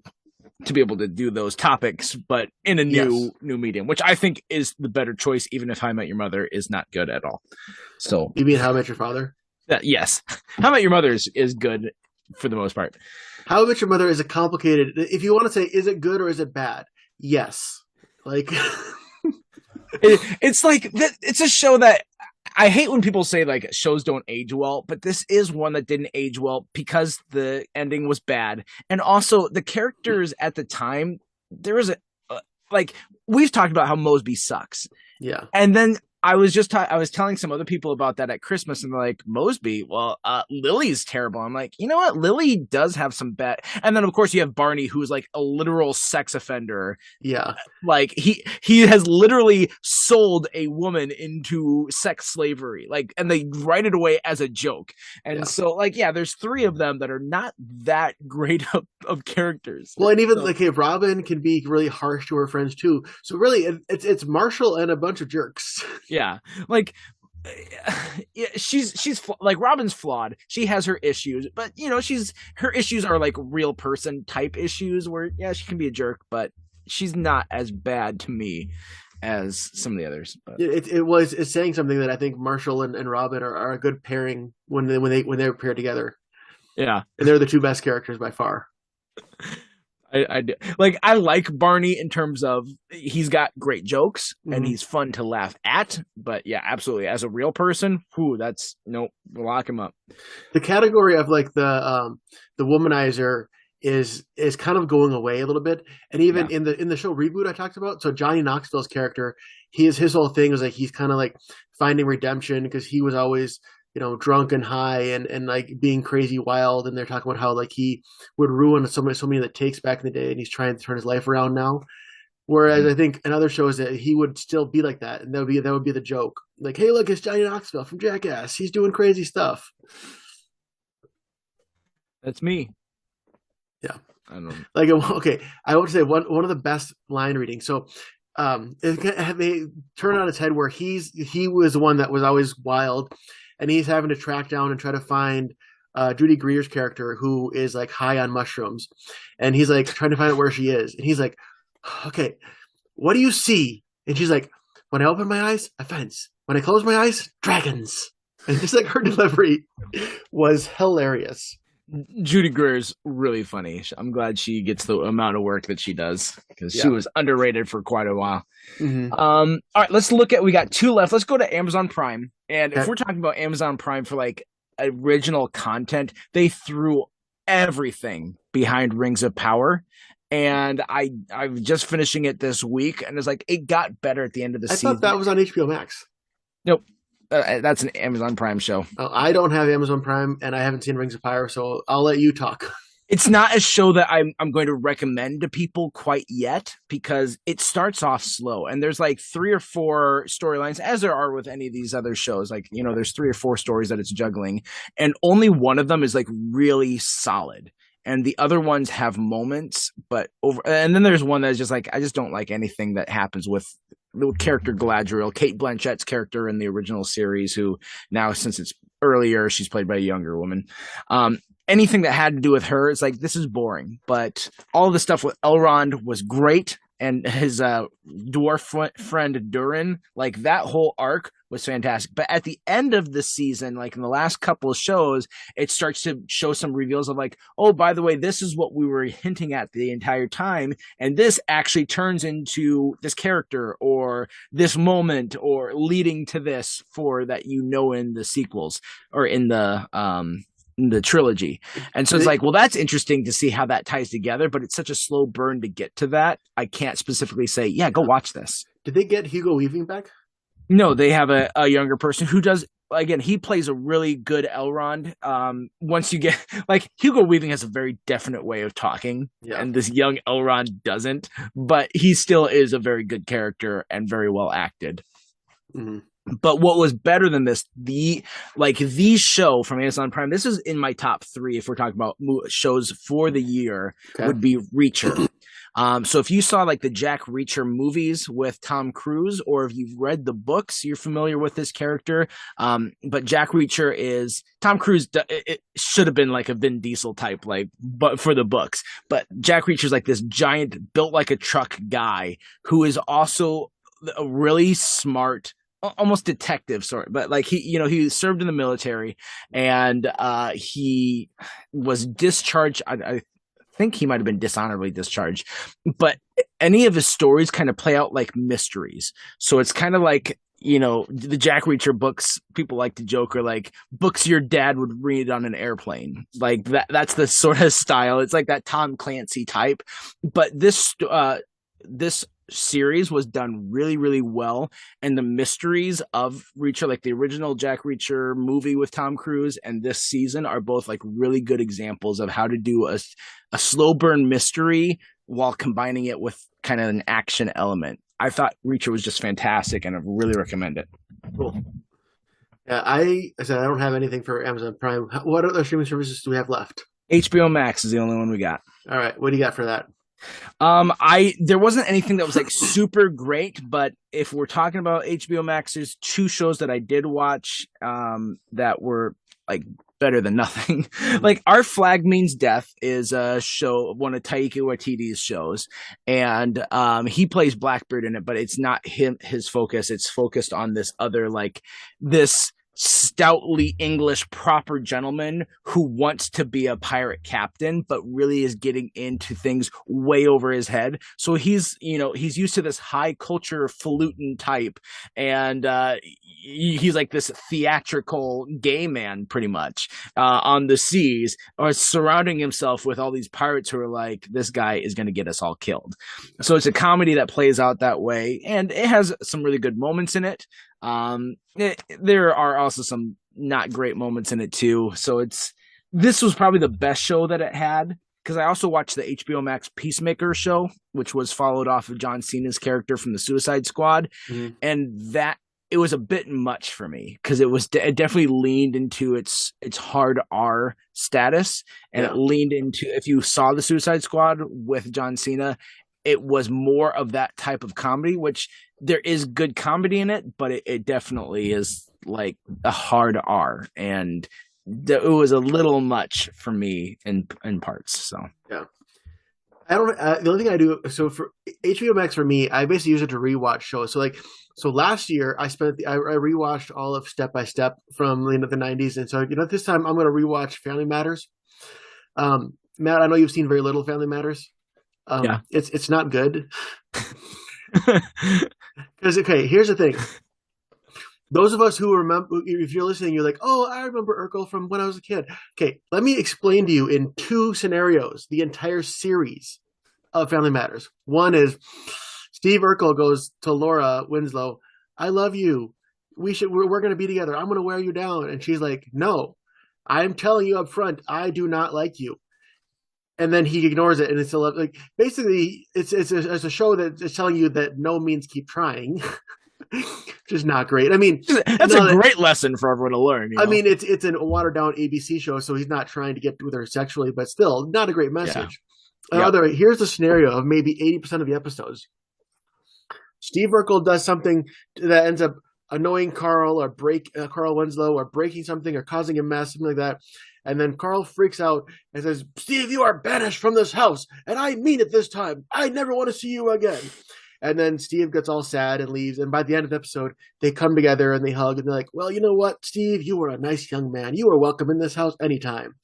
to be able to do those topics, but in a new medium, which I think is the better choice, even if How I Met Your Mother is not good at all. So you mean How I Met Your Father? Yes. How I Met Your Mother is good for the most part. How I Met Your Mother is a complicated. If you want to say, is it good or is it bad? Yes. Like, it's like it's a show that I hate when people say like shows don't age well, but this is one that didn't age well because the ending was bad, and also the characters at the time. There was like we've talked about how Mosby sucks, yeah, and then I was telling some other people about that at Christmas, and they're like, Mosby, well, Lily's terrible. I'm like, you know what? Lily does have some bad. And then, of course, you have Barney, who's like a literal sex offender. Yeah. Like, he has literally sold a woman into sex slavery. Like, and they write it away as a joke. And so, like, yeah, there's 3 of them that are not that great of characters. Well, and even like, hey, Robin can be really harsh to her friends, too. So really, it's Marshall and a bunch of jerks. Yeah, like Yeah, like Robin's flawed. She has her issues, but she's her issues are like real person type issues where yeah, she can be a jerk, but she's not as bad to me as some of the others. But It's saying something that I think Marshall and Robin are a good pairing when they pair together, yeah, and they're the two best characters by far. I like Barney in terms of he's got great jokes and Mhm. he's fun to laugh at. But yeah, absolutely, as a real person, whoo, that's nope, lock him up. The category of like the womanizer is kind of going away a little bit, and even Yeah, in the show reboot I talked about, so Johnny Knoxville's character, his whole thing was like he's kind of like finding redemption because he was always drunk and high and like being crazy wild, and they're talking about how like he would ruin so many of the takes back in the day, and he's trying to turn his life around now. Whereas I think in other shows that he would still be like that, and that would be the joke. Like, hey, look, it's Johnny Knoxville from Jackass. He's doing crazy stuff. that's me. Yeah. I don't know. Like, okay, I would say one of the best line readings. So, they turn on its head where he was the one that was always wild, and he's having to track down and try to find Judy Greer's character who is like high on mushrooms, and he's like trying to find out where she is, and he's like, okay, what do you see? And she's like, when I open my eyes, a fence. When I close my eyes, dragons. And just like her delivery was hilarious. Judy Greer's really funny. I'm glad she gets the amount of work that she does because she Yeah. was underrated for quite a while. Mm-hmm. All right, let's look at. We got two left. Let's go to Amazon Prime. And if Okay. we're talking about Amazon Prime for like original content, they threw everything behind Rings of Power. And I'm just finishing it this week, and it's like it got better at the end of the I thought season. that was on HBO Max. Nope, that's an Amazon Prime show. I don't have Amazon Prime, and I haven't seen Rings of Fire, so I'll let you talk. It's not a show that I'm going to recommend to people quite yet because it starts off slow and there's like three or four storylines, as there are with any of these other shows. Like there's three or four stories that it's juggling, and only one of them is like really solid. And the other ones have moments, but and then there's one that's just like I just don't like anything that happens with the character Galadriel, Kate Blanchett's character in the original series, who now since it's earlier she's played by a younger woman. Anything that had to do with her is like this is boring. But all the stuff with Elrond was great, and his dwarf friend Durin, like that whole arc was fantastic. But at the end of the season, like in the last couple of shows, it starts to show some reveals of like, oh, by the way, this is what we were hinting at the entire time, and this actually turns into this character or this moment or leading to this for that in the sequels or in the trilogy. And so it's like, well, that's interesting to see how that ties together, but it's such a slow burn to get to that. I can't specifically say, yeah, go watch this. Did they get Hugo Weaving back? No, they have a younger person who does, again, he plays a really good Elrond. Once you get, like, Hugo Weaving has a very definite way of talking, Yeah. and this young Elrond doesn't, but he still is a very good character and very well acted. Mm-hmm. But what was better than this, the show from Amazon Prime, this is in my top 3 if we're talking about shows for the year, Okay. would be Reacher. So if you saw like the Jack Reacher movies with Tom Cruise, or if you've read the books, you're familiar with this character. But Jack Reacher is Tom Cruise. It should have been like a Vin Diesel type, like, but for the books. But Jack Reacher is like this giant, built like a truck guy who is also a really smart, almost detective sort, but like he served in the military, and he was discharged. I think he might have been dishonorably discharged, but any of his stories kind of play out like mysteries. So it's kind of like the Jack Reacher books. People like to joke are like books your dad would read on an airplane, like that. That's the sort of style. It's like that Tom Clancy type, but this series was done really, really well, and the mysteries of Reacher, like the original Jack Reacher movie with Tom Cruise and this season, are both like really good examples of how to do a slow burn mystery while combining it with kind of an action element. I thought Reacher was just fantastic, and I really recommend it. Cool. Yeah, I said I don't have anything for Amazon Prime. What other streaming services do we have left? HBO Max is the only one we got. All right, what do you got for that? There wasn't anything that was like super great, but if we're talking about HBO Max, there's two shows that I did watch that were like better than nothing. Like Our Flag Means Death is a show, one of Taika Waititi's shows, and he plays Blackbeard in it, but it's not his focus. It's focused on this other like this stoutly English proper gentleman who wants to be a pirate captain, but really is getting into things way over his head. So he's used to this high culture falutin type, and he's like this theatrical gay man, pretty much, on the seas, or surrounding himself with all these pirates who are like, this guy is going to get us all killed. So it's a comedy that plays out that way, and it has some really good moments in it. There are also some not great moments in it too. So this was probably the best show that it had, because I also watched the HBO Max Peacemaker show, which was followed off of John Cena's character from the Suicide Squad, and that it was a bit much for me because it definitely leaned into its hard R status, and it leaned into, if you saw the Suicide Squad with John Cena, it was more of that type of comedy, which there is good comedy in it, but it definitely is like a hard R, and it was a little much for me in parts. So Yeah. I don't. The only thing I do, so for HBO Max for me, I basically use it to rewatch shows. So last year I rewatched all of Step by Step from the '90s, and so this time I'm going to rewatch Family Matters. Matt, I know you've seen very little Family Matters. Yeah. It's not good. Because okay, here's the thing. Those of us who remember, if you're listening, you're like, oh, I remember Urkel from when I was a kid. Okay, let me explain to you in two scenarios the entire series of Family Matters. One is Steve Urkel goes to Laura Winslow, I love you. We're going to be together. I'm going to wear you down. And she's like, no, I'm telling you up front, I do not like you. And then he ignores it, and it's like basically it's a show that is telling you that no means keep trying. Just not great. I mean, that's a great lesson for everyone to learn. I mean, it's a watered down ABC show, so he's not trying to get with her sexually, but still not a great message. Yeah. Here's the scenario of maybe 80% of the episodes. Steve Urkel does something that ends up annoying Carl or Carl Winslow, or breaking something or causing a mess, something like that. And then Carl freaks out and says, Steve, you are banished from this house, and I mean it this time. I never want to see you again. And then Steve gets all sad and leaves. And by the end of the episode, they come together and they hug, and they're like, well, you know what, Steve, you were a nice young man. You are welcome in this house anytime.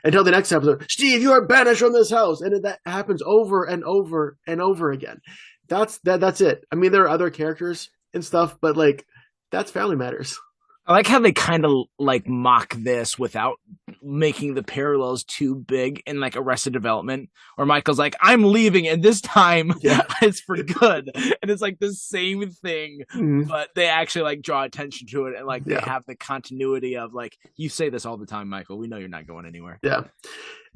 Until the next episode, Steve, you are banished from this house. And that happens over and over and over again. That's it. I mean, there are other characters and stuff, but like, that's Family Matters. I like how they kind of like mock this without making the parallels too big in like Arrested Development, where Michael's like, I'm leaving, and this time it's for good. And it's like the same thing, but they actually like draw attention to it, and like they have the continuity of like, you say this all the time, Michael, we know you're not going anywhere. Yeah.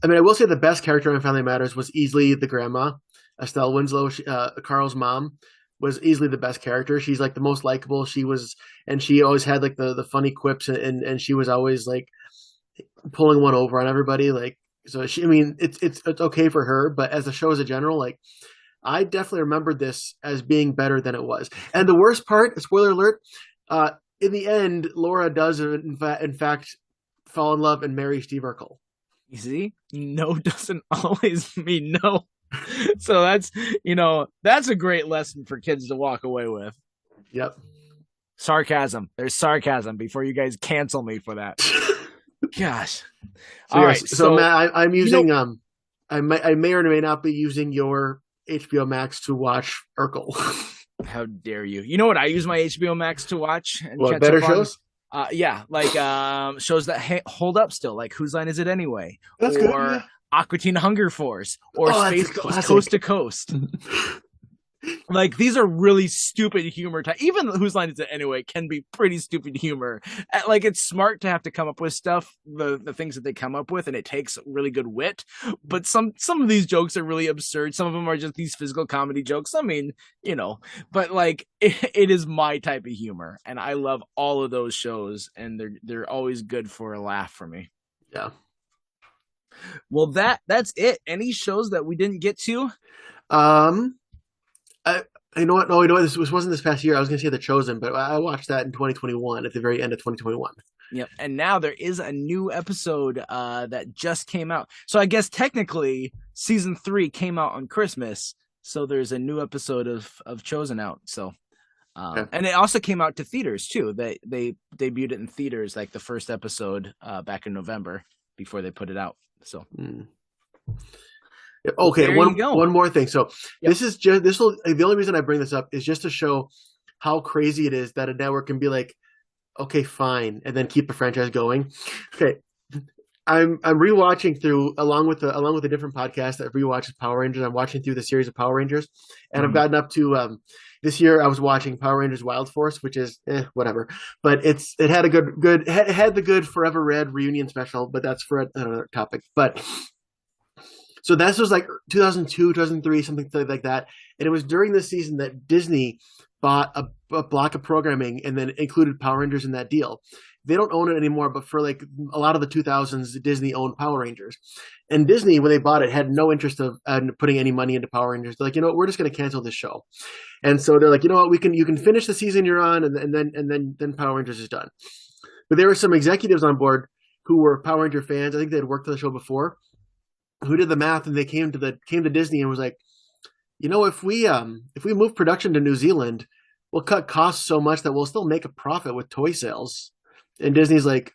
I mean, I will say the best character on Family Matters was easily the grandma, Estelle Winslow, Carl's mom. Was easily the best character. She's like the most likable. She always had like the funny quips, and she was always like pulling one over on everybody. Like, so I mean, it's okay for her, but as the show as a general, like, I definitely remembered this as being better than it was. And the worst part, spoiler alert, in the end, Laura does in fact fall in love and marry Steve Urkel. You see, no doesn't always mean no. So that's a great lesson for kids to walk away with. Yep. Sarcasm. There's sarcasm before you guys cancel me for that. Gosh. So, all right. So Matt, I'm using I may or may not be using your HBO Max to watch Urkel. How dare you? You know what I use my HBO Max to watch? And what, better shows? Yeah, like shows that hold up still, like Whose Line Is It Anyway? That's good. Yeah. Aqua Teen Hunger Force, or Space Coast to Coast. Like, these are really stupid humor. Even Whose Line Is It Anyway can be pretty stupid humor. Like, it's smart to have to come up with stuff, the things that they come up with, and it takes really good wit. But some of these jokes are really absurd. Some of them are just these physical comedy jokes. I mean, but like, it is my type of humor, and I love all of those shows, and they're always good for a laugh for me. Yeah. Well, that's it. Any shows that we didn't get to? Um, I, you know what? No, you know what? This wasn't this past year. I was going to say The Chosen, but I watched that in 2021 at the very end of 2021. Yep. And now there is a new episode that just came out. So I guess technically season 3 came out on Christmas. So there's a new episode of Chosen out. So Okay. and it also came out to theaters too. They debuted it in theaters like the first episode back in November before they put it out. So Mm. Okay, there you go. one more thing. So Yep. this will the only reason I bring this up is just to show how crazy it is that a network can be like, okay, fine, and then keep the franchise going. Okay, I'm rewatching through along with the different podcast that rewatches Power Rangers. I'm watching through the series of Power Rangers, and I've gotten up to this year. I was watching Power Rangers Wild Force, which is whatever, but it had a it had the good Forever Red reunion special, but that's for another topic. But so this was like 2002, 2003, something like that, and it was during this season that Disney bought a block of programming and then included Power Rangers in that deal. They don't own it anymore, but for like a lot of the 2000s, Disney owned Power Rangers. And Disney, when they bought it, had no interest of putting any money into Power Rangers. They're like, you know what, we're just going to cancel this show. And so they're like, you know what, you can finish the season you're on, and then Power Rangers is done. But there were some executives on board who were Power Ranger fans. I think they had worked on the show before, who did the math, and they came to Disney and was like, you know, if we move production to New Zealand, we'll cut costs so much that we'll still make a profit with toy sales. And Disney's like,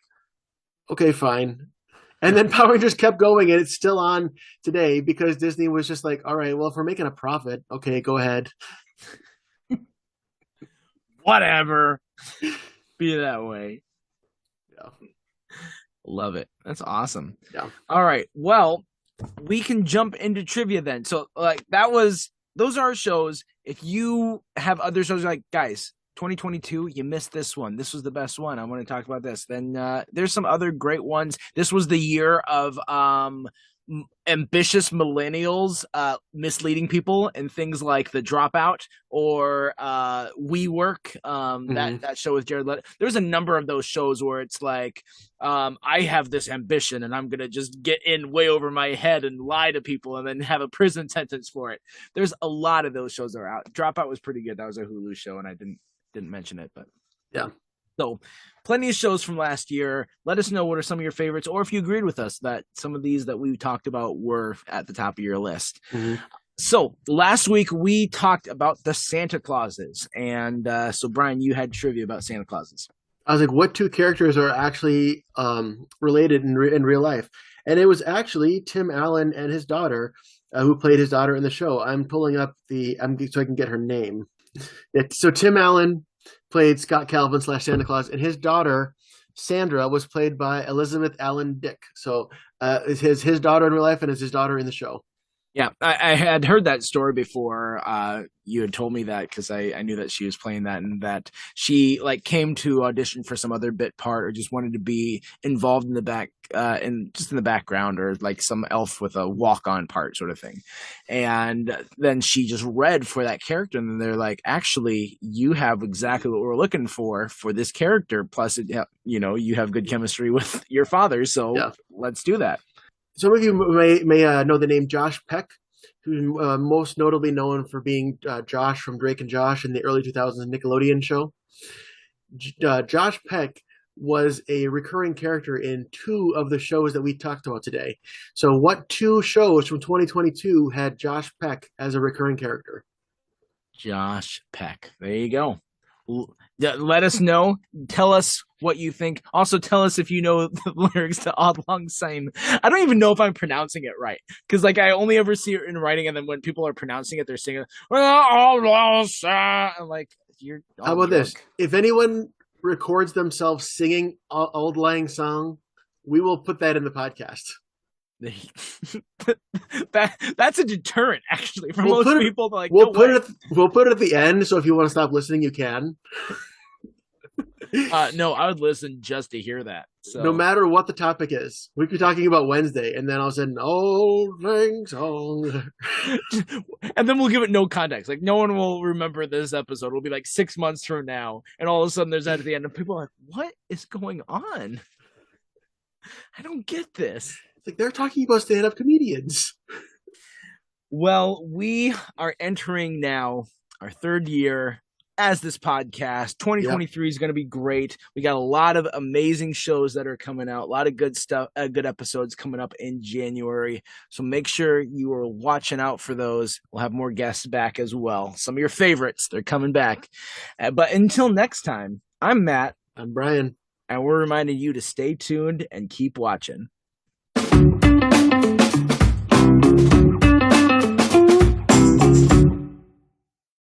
okay, fine. And then Power Rangers kept going, and it's still on today because Disney was just like, all right, well, if we're making a profit, okay, go ahead. Whatever. Be that way. Yeah. Love it. That's awesome. Yeah. All right. Well, we can jump into trivia then. So like those are our shows. If you have other shows like, guys, 2022, you missed this one. This was the best one. I want to talk about this. Then there's some other great ones. This was the year of ambitious millennials misleading people and things like The Dropout or WeWork. That show with Jared Leto. There's a number of those shows where it's like, I have this ambition and I'm gonna just get in way over my head and lie to people and then have a prison sentence for it. There's a lot of those shows that are out. Dropout was pretty good. That was a Hulu show, and I didn't mention it, but yeah. So plenty of shows from last year. Let us know what are some of your favorites, or if you agreed with us that some of these that we talked about were at the top of your list. So last week we talked about the Santa Clauses, and so Brian, you had trivia about Santa Clauses. I was like, what two characters are actually related in real life? And it was actually Tim Allen and his daughter, who played his daughter in the show. I'm pulling up so I can get her name. So Tim Allen played Scott Calvin / Santa Claus, and his daughter Sandra was played by Elizabeth Allen Dick. So is his daughter in real life, and is his daughter in the show. Yeah, I had heard that story before. You had told me that because I knew that she was playing that, and that she like came to audition for some other bit part or just wanted to be involved in the back, in the background, or like some elf with a walk-on part sort of thing. And then she just read for that character, and then they're like, "Actually, you have exactly what we're looking for this character. Plus, you have good chemistry with your father, so let's do that." Some of you may know the name Josh Peck, who's most notably known for being Josh from Drake and Josh in the early 2000s Nickelodeon show. Josh Peck was a recurring character in 2 of the shows that we talked about today. So what 2 shows from 2022 had Josh Peck as a recurring character? Josh Peck. There you go. Let us know. Tell us what you think. Also, tell us if you know the lyrics to Auld Lang Syne. I don't even know if I'm pronouncing it right, because like I only ever see it in writing, and then when people are pronouncing it, they're singing Auld Lang Syne. I'm like, you're. How about this? If anyone records themselves singing Auld Lang Syne, we will put that in the podcast. That's a deterrent, actually, for most people. Like, we'll put it at the end, so if you want to stop listening, you can. No, I would listen just to hear that. So. No matter what the topic is, we could be talking about Wednesday, and then all of a sudden, Auld Lang Syne. And then we'll give it no context. Like, no one will remember this episode. It'll be like 6 months from now, and all of a sudden there's that at the end, and people are like, what is going on? I don't get this. It's like they're talking about stand-up comedians. Well, we are entering now our third year as this podcast. Yep. 2023 is going to be great. We got a lot of amazing shows that are coming out, a lot of good stuff, good episodes coming up in January. So make sure you are watching out for those. We'll have more guests back as well. Some of your favorites, they're coming back. But until next time, I'm Matt, I'm Brian. and we're reminding you to stay tuned and keep watching.